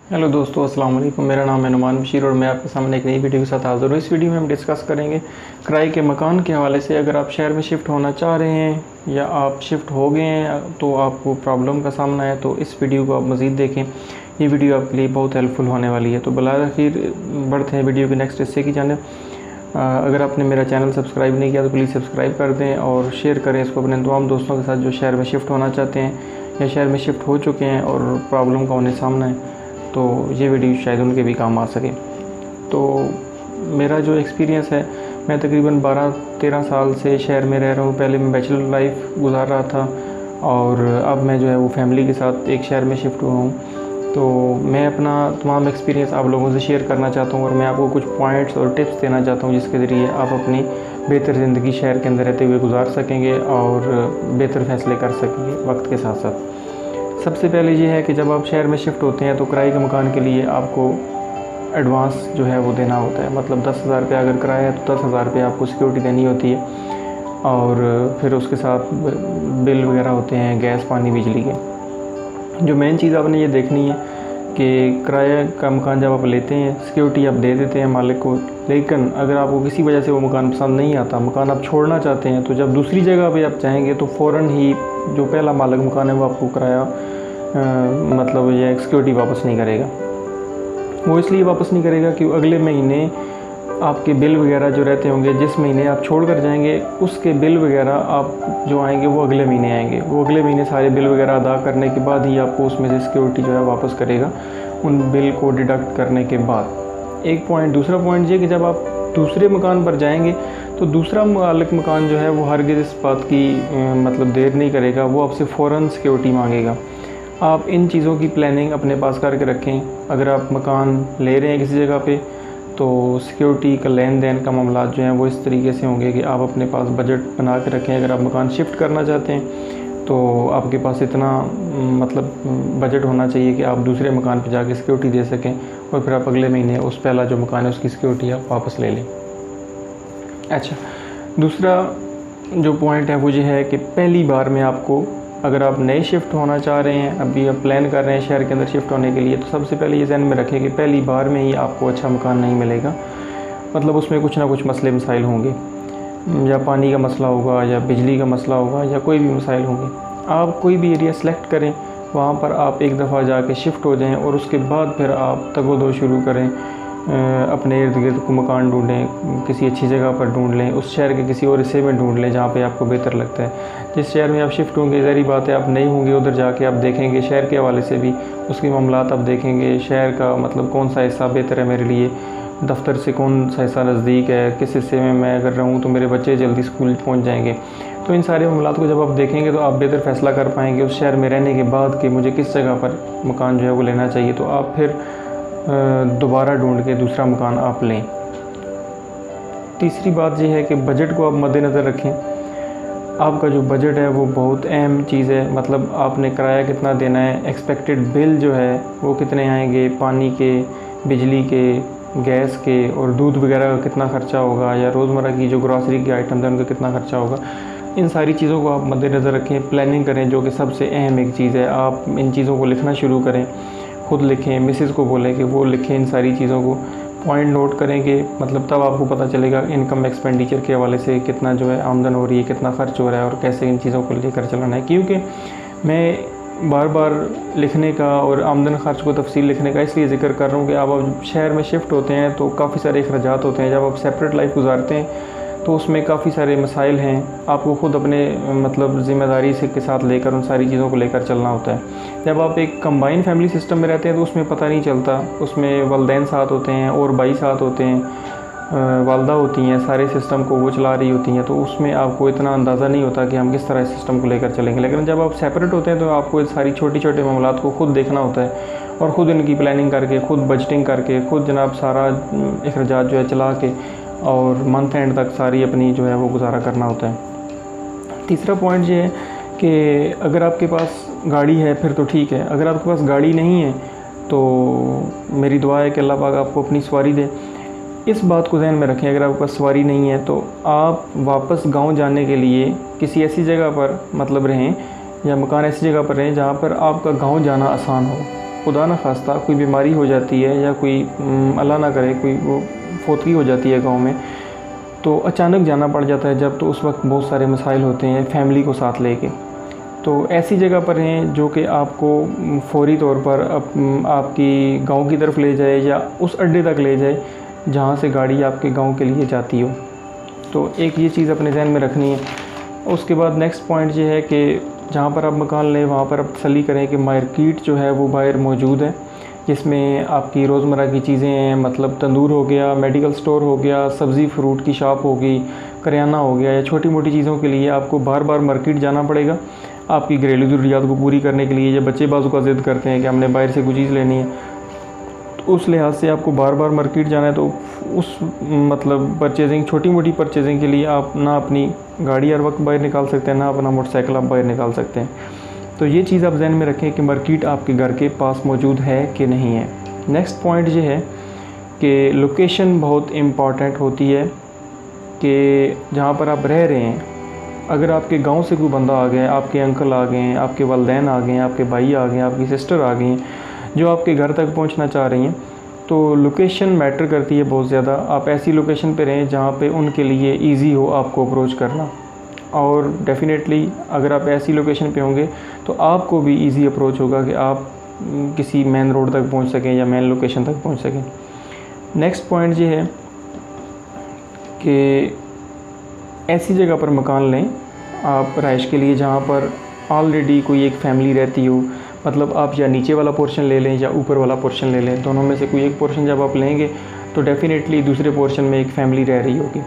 Hello दोस्तों, अस्सलाम वालेकुम। मेरा नाम है नुमान बशीर और मैं आपके सामने एक नई वीडियो के साथ हाज़िर हूँ। इस वीडियो में हम डिस्कस करेंगे किराए के मकान के हवाले से। अगर आप शहर में शिफ्ट होना चाह रहे हैं या आप शिफ्ट हो गए हैं तो आपको प्रॉब्लम का सामना है, तो इस वीडियो को आप मज़ीद देखें। ये वीडियो आपके लिए बहुत हेल्पफुल होने वाली है। तो बिलाखिर बढ़ते हैं वीडियो के नेक्स्ट हिस्से की जानिब। अगर आपने मेरा चैनल सब्सक्राइब नहीं किया तो प्लीज़ सब्सक्राइब कर दें और शेयर करें इसको अपने तमाम दोस्तों के साथ जो शहर में शिफ्ट होना चाहते हैं या शहर में शिफ्ट हो चुके हैं और प्रॉब्लम का उन्हें सामना है, तो ये वीडियो शायद उनके भी काम आ सके। तो मेरा जो एक्सपीरियंस है, मैं तकरीबन 12-13 साल से शहर में रह रहा हूँ। पहले मैं बैचलर लाइफ गुजार रहा था और अब मैं जो है वो फैमिली के साथ एक शहर में शिफ्ट हुआ हूँ। तो मैं अपना तमाम एक्सपीरियंस आप लोगों से शेयर करना चाहता हूँ और मैं आपको कुछ पॉइंट्स और टिप्स देना चाहता हूँ जिसके ज़रिए आप अपनी बेहतर ज़िंदगी शहर के अंदर रहते हुए गुजार सकेंगे और बेहतर फ़ैसले कर सकेंगे वक्त के साथ साथ। सबसे पहले ये है कि जब आप शहर में शिफ्ट होते हैं तो किराए के मकान के लिए आपको एडवांस जो है वो देना होता है। मतलब 10,000 रुपये अगर किराया है तो 10,000 रुपये आपको सिक्योरिटी देनी होती है और फिर उसके साथ बिल वगैरह होते हैं, गैस, पानी, बिजली के। जो मेन चीज़ आपने ये देखनी है कि किराया का मकान जब आप लेते हैं, सिक्योरिटी आप दे देते हैं मालिक को, लेकिन अगर आपको किसी वजह से वो मकान पसंद नहीं आता, मकान आप छोड़ना चाहते हैं, तो जब दूसरी जगह पे आप चाहेंगे तो फ़ौरन ही जो पहला मालिक मकान है वो आपको किराया मतलब ये सिक्योरिटी वापस नहीं करेगा। वो इसलिए वापस नहीं करेगा कि अगले महीने आपके बिल वगैरह जो रहते होंगे, जिस महीने आप छोड़ कर जाएंगे उसके बिल वगैरह आप जो आएंगे वो अगले महीने आएंगे। वो अगले महीने सारे बिल वगैरह अदा करने के बाद ही आपको उसमें से सिक्योरिटी जो है वापस करेगा, उन बिल को डिडक्ट करने के बाद। एक पॉइंट। दूसरा पॉइंट ये कि जब आप दूसरे मकान पर जाएंगे तो दूसरा मालिक मकान जो है वो हरगिज़ इस बात की मतलब देर नहीं करेगा, वो आपसे फ़ौरन सिक्योरिटी मांगेगा। आप इन चीज़ों की प्लानिंग अपने पास करके रखें। अगर आप मकान ले रहे हैं किसी जगह पे तो सिक्योरिटी का लेन देन का मामला जो हैं वो इस तरीके से होंगे कि आप अपने पास बजट बना के रखें। अगर आप मकान शिफ्ट करना चाहते हैं तो आपके पास इतना मतलब बजट होना चाहिए कि आप दूसरे मकान पर जाके सिक्योरिटी दे सकें और फिर आप अगले महीने उस पहला जो मकान है उसकी सिक्योरिटी आप वापस ले लें। अच्छा, दूसरा जो पॉइंट है वो ये है कि पहली बार में आपको, अगर आप नए शिफ्ट होना चाह रहे हैं, अभी आप प्लान कर रहे हैं शहर के अंदर शिफ्ट होने के लिए, तो सबसे पहले ये ज़हन में रखें कि पहली बार में ही आपको अच्छा मकान नहीं मिलेगा। मतलब उसमें कुछ ना कुछ मसले मसाइल होंगे, या पानी का मसला होगा या बिजली का मसला होगा या कोई भी मसाइल होंगे। आप कोई भी एरिया सेलेक्ट करें, वहाँ पर आप एक दफ़ा जाके शिफ्ट हो जाएँ और उसके बाद फिर आप तगोदो शुरू करें, अपने इर्द गिर्द को मकान ढूंढें, किसी अच्छी जगह पर ढूंढ लें, उस शहर के किसी और हिस्से में ढूंढ लें जहाँ पे आपको बेहतर लगता है। जिस शहर में आप शिफ्ट होंगे, ज़ाहिर बात है आप नहीं होंगे, उधर जाके आप देखेंगे शहर के हवाले से भी उसके मामलात आप देखेंगे, शहर का मतलब कौन सा हिस्सा बेहतर है मेरे लिए, दफ्तर से कौन सा हिस्सा नज़दीक है, किस हिस्से में मैं अगर रहूँ तो मेरे बच्चे जल्दी स्कूल पहुँच जाएंगे। तो इन सारे मामलात को जब आप देखेंगे तो आप बेहतर फ़ैसला कर पाएंगे उस शहर में रहने के बाद कि मुझे किस जगह पर मकान जो है वो लेना चाहिए। तो आप फिर दोबारा ढूंढ के दूसरा मकान आप लें। तीसरी बात यह है कि बजट को आप मद्देनज़र रखें। आपका जो बजट है वो बहुत अहम चीज़ है। मतलब आपने किराया कितना देना है, एक्सपेक्टेड बिल जो है वो कितने आएंगे, पानी के, बिजली के, गैस के और दूध वगैरह का कितना ख़र्चा होगा, या रोज़मर्रा की जो ग्रॉसरी के आइटम्स हैं उनका कितना ख़र्चा होगा। इन सारी चीज़ों को आप मद्देनज़र रखें, प्लानिंग करें, जो कि सबसे अहम एक चीज़ है। आप इन चीज़ों को लिखना शुरू करें, खुद लिखें, मिसेस को बोलें कि वो लिखें इन सारी चीज़ों को, पॉइंट नोट करेंगे। मतलब तब आपको पता चलेगा इनकम एक्सपेंडिचर के हवाले से कितना जो है आमदन हो रही है, कितना ख़र्च हो रहा है और कैसे इन चीज़ों को लेकर चलाना है। क्योंकि मैं बार बार लिखने का और आमदन खर्च को तफसील लिखने का इसलिए ज़िक्र कर रहा हूँ कि आप शहर में शिफ्ट होते हैं तो काफ़ी सारे अखराजात होते हैं। जब आप सेपरेट लाइफ गुजारते हैं तो उसमें काफ़ी सारे मसाइल हैं, आपको ख़ुद अपने मतलब ज़िम्मेदारी से के साथ लेकर उन सारी चीज़ों को लेकर चलना होता है। जब आप एक कंबाइन फैमिली सिस्टम में रहते हैं तो उसमें पता नहीं चलता, उसमें वालिदैन साथ होते हैं और भाई साथ होते हैं, वालदा होती हैं, सारे सिस्टम को वो चला रही होती हैं, तो उसमें आपको इतना अंदाज़ा नहीं होता कि हम किस तरह इस सिस्टम को लेकर चलेंगे। लेकिन जब आप सेपरेट होते हैं तो आपको इस सारी छोटी छोटे मामलात को ख़ुद देखना होता है और ख़ुद इनकी प्लानिंग करके, ख़ुद बजटिंग करके, ख़ुद जनाब सारा अखराजात जो है चला के और मंथ एंड तक सारी अपनी जो है वो गुजारा करना होता है। तीसरा पॉइंट ये है कि अगर आपके पास गाड़ी है फिर तो ठीक है, अगर आपके पास गाड़ी नहीं है तो मेरी दुआ है कि अल्लाह पाक आपको अपनी सवारी दे। इस बात को ध्यान में रखें, अगर आपके पास सवारी नहीं है तो आप वापस गांव जाने के लिए किसी ऐसी जगह पर मतलब रहें या मकान ऐसी जगह पर रहें जहाँ पर आपका गांव जाना आसान हो। खुदा न खास्ता कोई बीमारी हो जाती है या कोई अल्लाह ना करे कोई वो फोतगी हो जाती है गांव में, तो अचानक जाना पड़ जाता है जब, तो उस वक्त बहुत सारे मसाइल होते हैं फैमिली को साथ लेके। तो ऐसी जगह पर हैं जो कि आपको फौरी तौर पर आपकी गांव की तरफ ले जाए या उस अड्डे तक ले जाए जहां से गाड़ी आपके गांव के लिए जाती हो। तो एक ये चीज़ अपने ज़हन में रखनी है। उसके बाद नेक्स्ट पॉइंट ये है कि जहाँ पर आप मकान लें वहाँ पर आप तसल्ली करें कि मार्केट जो है वो बाहर मौजूद है, जिसमें आपकी रोज़मर्रा की चीज़ें हैं, मतलब तंदूर हो गया, मेडिकल स्टोर हो गया, सब्ज़ी फ्रूट की शॉप होगी, करियाना हो गया, या छोटी मोटी चीज़ों के लिए आपको बार बार मार्केट जाना पड़ेगा आपकी घरेलू ज़रूरियात को पूरी करने के लिए। या बच्चे बाजू का ज़िद करते हैं कि हमने बाहर से कोई चीज़ लेनी है, तो उस लिहाज से आपको बार बार मार्केट जाना है। तो उस मतलब परचेजिंग, छोटी मोटी परचेजिंग के लिए आप ना अपनी गाड़ी हर वक्त बाहर निकाल सकते हैं, ना अपना मोटरसाइकिल आप बाहर निकाल सकते हैं। तो ये चीज़ आप जहन में रखें कि मार्केट आपके घर के पास मौजूद है कि नहीं है। नेक्स्ट पॉइंट ये है कि लोकेशन बहुत इम्पॉर्टेंट होती है कि जहाँ पर आप रह रहे हैं, अगर आपके गांव से कोई बंदा आ गया, आपके अंकल आ गए हैं, आपके वालिदैन आ गए हैं, आपके भाई आ गए हैं, आपकी सिस्टर आ गई हैं जो आपके घर तक पहुंचना चाह रही हैं, तो लोकेशन मैटर करती है बहुत ज़्यादा। आप ऐसी लोकेशन पे रहें जहाँ पे उनके लिए इजी हो आपको अप्रोच करना, और डेफ़िनेटली अगर आप ऐसी लोकेशन पे होंगे तो आपको भी इजी अप्रोच होगा कि आप किसी मेन रोड तक पहुँच सकें या मेन लोकेशन तक पहुँच सकें। नेक्स्ट पॉइंट ये है कि ऐसी जगह पर मकान लें आप रहाइश के लिए जहाँ पर ऑलरेडी कोई एक फैमिली रहती हो। मतलब आप या नीचे वाला पोर्शन ले लें या ऊपर वाला पोर्शन ले लें, दोनों में से कोई एक पोर्शन जब आप लेंगे तो डेफ़िनेटली दूसरे पोर्शन में एक फैमिली रह रही होगी।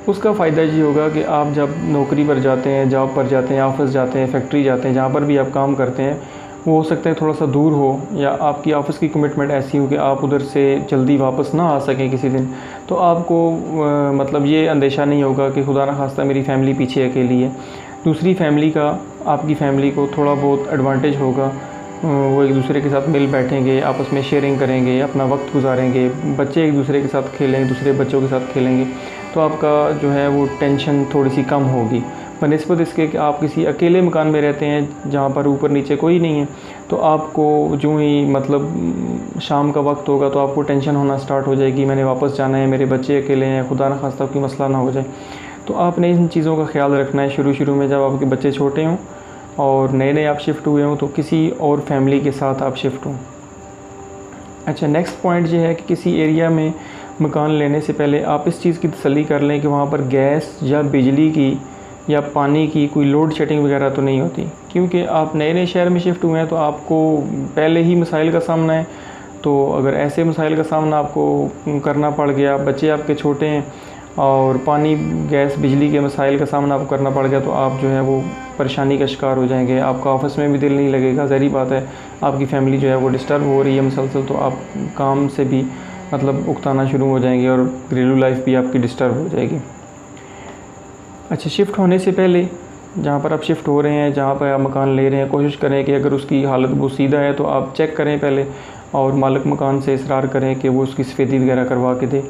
उसका फ़ायदा ये होगा कि आप जब नौकरी पर जाते हैं, जॉब पर जाते हैं, ऑफ़िस जाते हैं, फैक्ट्री जाते हैं, जहाँ पर भी आप काम करते हैं, वो हो सकता है थोड़ा सा दूर हो, या आपकी ऑफ़िस की कमिटमेंट ऐसी हो कि आप उधर से जल्दी वापस ना आ सकें किसी दिन, तो आपको मतलब ये अंदेशा नहीं होगा कि खुदा न खास्ता मेरी फ़ैमिली पीछे अकेली है। दूसरी फैमिली का आपकी फ़ैमिली को थोड़ा बहुत एडवांटेज होगा, वो एक दूसरे के साथ मिल बैठेंगे, आपस में शेयरिंग करेंगे, अपना वक्त गुजारेंगे, बच्चे एक दूसरे के साथ खेलेंगे, दूसरे बच्चों के साथ खेलेंगे, तो आपका जो है वो टेंशन थोड़ी सी कम होगी बनिस्बत इसके कि आप किसी अकेले मकान में रहते हैं जहाँ पर ऊपर नीचे कोई नहीं है। तो आपको जो ही मतलब शाम का वक्त होगा तो आपको टेंशन होना स्टार्ट हो जाएगी, मैंने वापस जाना है, मेरे बच्चे अकेले हैं, खुदा न खास्ता कोई मसला ना हो जाए। तो आपने इन चीज़ों का ख्याल रखना है शुरू में, जब आपके बच्चे छोटे हों और नए आप शिफ्ट हुए हों तो किसी और फैमिली के साथ आप शिफ्ट हों। अच्छा, नेक्स्ट पॉइंट ये है कि किसी एरिया में मकान लेने से पहले आप इस चीज़ की तसल्ली कर लें कि वहाँ पर गैस या बिजली की या पानी की कोई लोड शेडिंग वगैरह तो नहीं होती, क्योंकि आप नए शहर में शिफ्ट हुए हैं तो आपको पहले ही मसाइल का सामना है। तो अगर ऐसे मसाइल का सामना आपको करना पड़ गया, बच्चे आपके छोटे हैं और पानी गैस बिजली के मसाइल का सामना आपको करना पड़ गया, तो आप जो है वो परेशानी का शिकार हो जाएंगे। आपका ऑफिस में भी दिल नहीं लगेगा, ज़ाहिर बात है, आपकी फ़ैमिली जो है वो डिस्टर्ब हो रही है मुसलसल, तो आप काम से भी मतलब उकताना शुरू हो जाएंगे और घरेलू लाइफ भी आपकी डिस्टर्ब हो जाएगी। अच्छा, शिफ्ट होने से पहले जहाँ पर आप शिफ्ट हो रहे हैं, जहाँ पर आप मकान ले रहे हैं, कोशिश करें कि अगर उसकी हालत बोसीदा है तो आप चेक करें पहले, और मालिक मकान से इसरार करें कि वो उसकी सफ़ेदी वगैरह करवा के दे,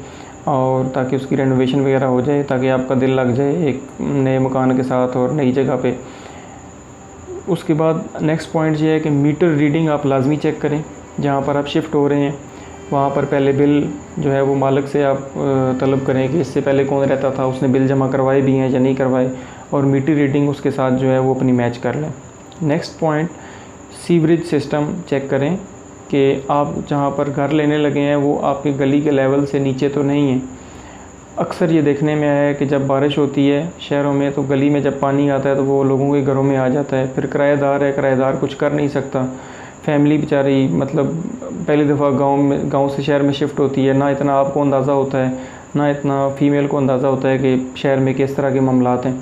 और ताकि उसकी रेनोवेशन वगैरह हो जाए, ताकि आपका दिल लग जाए एक नए मकान के साथ और नई जगह पे। उसके बाद नेक्स्ट पॉइंट ये है कि मीटर रीडिंग आप लाजमी चेक करें। जहाँ पर आप शिफ्ट हो रहे हैं वहाँ पर पहले बिल जो है वो मालिक से आप तलब करें कि इससे पहले कौन रहता था, उसने बिल जमा करवाए भी हैं या नहीं करवाए, और मीटर रीडिंग उसके साथ जो है वो अपनी मैच कर लें। Next point, sewerage system check करें कि आप जहाँ पर घर लेने लगे हैं वो आपके गली के लेवल से नीचे तो नहीं है। अक्सर ये देखने में आया है कि जब बारिश होती है शहरों में तो गली में जब पानी आता है तो वो लोगों के घरों में आ जाता है। फिर किराएदार है, किराएदार कुछ कर नहीं सकता, फैमिली बेचारी मतलब पहली दफ़ा गांव से शहर में शिफ्ट होती है, ना इतना आपको अंदाज़ा होता है, ना इतना फ़ीमेल को अंदाज़ा होता है कि शहर में किस तरह के मामलात हैं।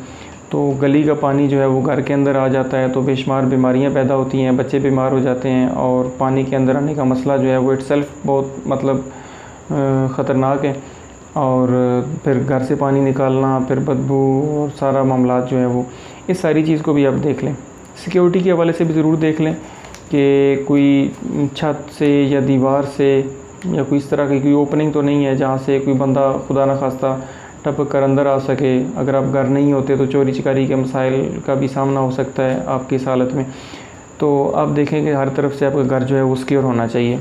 तो गली का पानी जो है वो घर के अंदर आ जाता है, तो बेशुमार बीमारियां पैदा होती हैं, बच्चे बीमार हो जाते हैं, और पानी के अंदर आने का मसला जो है वो इट्सेल्फ बहुत मतलब ख़तरनाक है। और फिर घर से पानी निकालना, फिर बदबू और सारा मामला जो है वो, इस सारी चीज़ को भी आप देख लें। सिक्योरिटी के हवाले से भी ज़रूर देख लें कि कोई छत से या दीवार से या कोई इस तरह की कोई ओपनिंग तो नहीं है जहाँ से कोई बंदा खुदा न खास्ता टपक कर अंदर आ सके। अगर आप घर नहीं होते तो चोरी चकारी के मसाइल का भी सामना हो सकता है आपकी इस हालत में। तो आप देखें कि हर तरफ से आपका घर जो है वो सिक्योर होना चाहिए।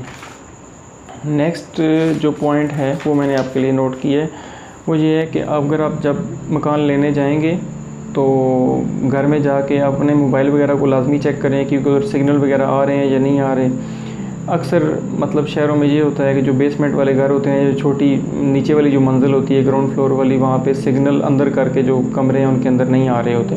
नेक्स्ट जो पॉइंट है वो मैंने आपके लिए नोट किया है, वो ये है कि अगर आप जब मकान लेने जाएंगे तो घर में जाके अपने मोबाइल वगैरह को लाजमी चेक करें कि उधर सिग्नल वगैरह आ रहे हैं या नहीं आ रहे। अक्सर मतलब शहरों में ये होता है कि जो बेसमेंट वाले घर होते हैं, जो छोटी नीचे वाली जो मंजिल होती है ग्राउंड फ्लोर वाली, वहाँ पे सिग्नल अंदर करके जो कमरे हैं उनके अंदर नहीं आ रहे होते।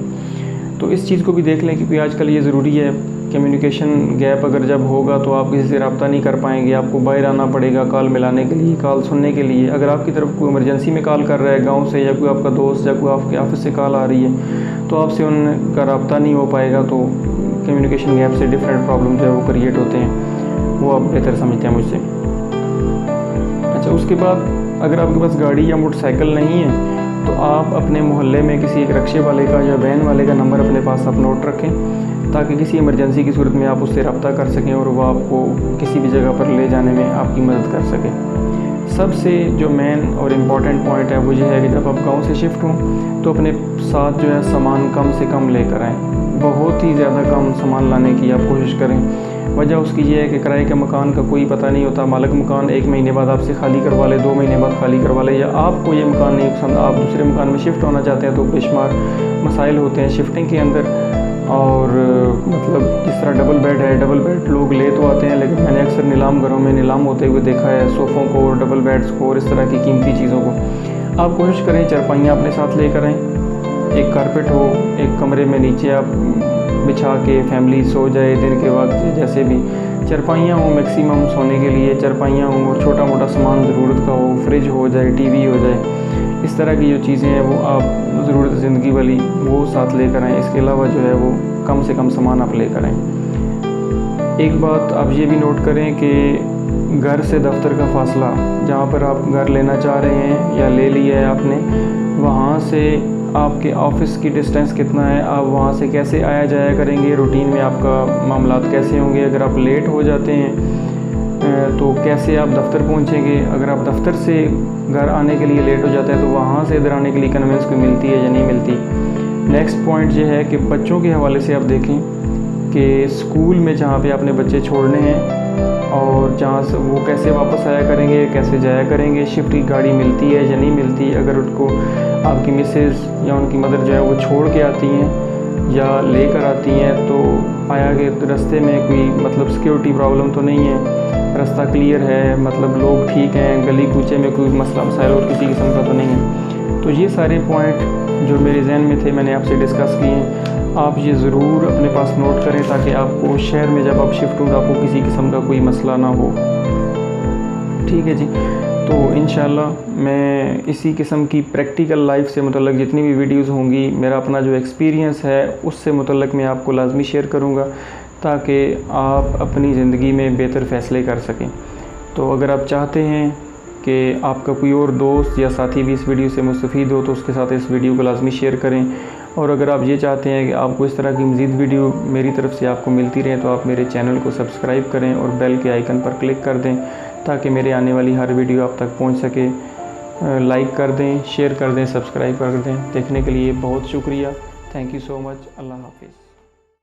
तो इस चीज़ को भी देख लें, क्योंकि आजकल ये ज़रूरी है। कम्युनिकेशन गैप अगर जब होगा तो आप किसी से रब्ता नहीं कर पाएंगे, आपको बाहर आना पड़ेगा कॉल मिलाने के लिए, कॉल सुनने के लिए। अगर आपकी तरफ कोई इमरजेंसी में कॉल कर रहा है गांव से, या कोई आपका दोस्त या कोई आपके ऑफिस से कॉल आ रही है, तो आपसे उनका रब्ता नहीं हो पाएगा। तो कम्युनिकेशन गैप से डिफरेंट प्रॉब्लम जो है वो क्रिएट होते हैं, वो आप बेहतर समझते हैं मुझसे। अच्छा, उसके बाद अगर आपके पास गाड़ी या मोटरसाइकिल नहीं है तो आप अपने मोहल्ले में किसी एक रक्शे वाले का या वैन वाले का नंबर अपने पास आप नोट रखें, ताकि किसी इमरजेंसी की सूरत में आप उससे रब्ता कर सकें और वो आपको किसी भी जगह पर ले जाने में आपकी मदद कर सके। सबसे जो मेन और इम्पॉर्टेंट पॉइंट है वो ये है कि जब आप गांव से शिफ्ट हों तो अपने साथ जो है सामान कम से कम लेकर आएँ। बहुत ही ज़्यादा कम सामान लाने की आप कोशिश करें। वजह उसकी ये है कि किराए के मकान का कोई पता नहीं होता। मालिक मकान 1 महीने बाद आपसे खाली करवा ले, 2 महीने बाद खाली करवा ले, या आपको ये मकान नहीं पसंद, आप दूसरे मकान में शिफ्ट होना चाहते हैं, तो बेशुमार मसाइल होते हैं शिफ्टिंग के अंदर। और मतलब जिस तरह डबल बेड है, डबल बेड लोग ले तो आते हैं, लेकिन मैंने अक्सर नीलाम घरों में नीलाम होते हुए देखा है सोफ़ों को और डबल बेड्स को और इस तरह की कीमती चीज़ों को। आप कोशिश करें चारपाइयाँ अपने साथ लेकर आएँ, एक कारपेट हो, एक कमरे में नीचे आप बिछा के फैमिली सो जाए दिन के वक्त। जैसे भी चारपाइयाँ हों मैक्सिमम सोने के लिए, चारपाइयाँ हों और छोटा मोटा सामान ज़रूरत का हो, फ्रिज हो जाए, टीवी हो जाए, इस तरह की जो चीज़ें हैं वो आप ज़रूरत ज़िंदगी वाली वो साथ लेकर आएँ। इसके अलावा जो है वो कम से कम सामान आप लेकर आएँ। एक बात आप ये भी नोट करें कि घर से दफ्तर का फ़ासला, जहाँ पर आप घर लेना चाह रहे हैं या ले लिया है आपने, वहाँ से आपके ऑफ़िस की डिस्टेंस कितना है, आप वहाँ से कैसे आया जाया करेंगे, रूटीन में आपका मामलात कैसे होंगे। अगर आप लेट हो जाते हैं तो कैसे आप दफ्तर पहुँचेंगे। अगर आप दफ्तर से घर आने के लिए लेट हो जाते हैं तो वहाँ से इधर आने के लिए कन्वेंस कोई मिलती है या नहीं मिलती। नेक्स्ट पॉइंट ये है कि बच्चों के हवाले से आप देखें कि स्कूल में जहाँ पे आपने बच्चे छोड़ने हैं और जहाँ से वो कैसे वापस आया करेंगे, कैसे जाया करेंगे, शिफ्ट की गाड़ी मिलती है या नहीं मिलती। अगर उनको आपकी मिसेज़ या उनकी मदर जो है वो छोड़ के आती हैं या लेकर आती हैं, तो आया कि रास्ते में कोई मतलब सिक्योरिटी प्रॉब्लम तो नहीं है, रास्ता क्लियर है, मतलब लोग ठीक हैं, गली कूचे में कोई मसला मसाइल और किसी किस्म का तो नहीं है। तो ये सारे पॉइंट जो मेरे जहन में थे मैंने आपसे डिस्कस किए हैं। आप ये ज़रूर अपने पास नोट करें ताकि आपको शहर में जब आप शिफ्ट हों आपको किसी किस्म का कोई मसला ना हो। ठीक है जी, तो इंशाल्लाह मैं इसी किस्म की प्रैक्टिकल लाइफ से मुतल्लक जितनी भी वीडियोस होंगी, मेरा अपना जो एक्सपीरियंस है उससे मुतल्लक मैं आपको लाजमी शेयर करूँगा, ताकि आप अपनी ज़िंदगी में बेहतर फ़ैसले कर सकें। तो अगर आप चाहते हैं कि आपका कोई और दोस्त या साथी भी इस वीडियो से मुस्तफ़ीद हो तो उसके साथ इस वीडियो को लाजमी शेयर करें। और अगर आप ये चाहते हैं कि आपको इस तरह की मज़ीद वीडियो मेरी तरफ से आपको मिलती रहे तो आप मेरे चैनल को सब्सक्राइब करें और बेल के आइकन पर क्लिक कर दें, ताकि मेरे आने वाली हर वीडियो आप तक पहुँच सके। लाइक कर दें, शेयर कर दें, सब्सक्राइब कर दें। देखने के लिए बहुत शुक्रिया। Thank you so much. अल्लाह हाफिज़।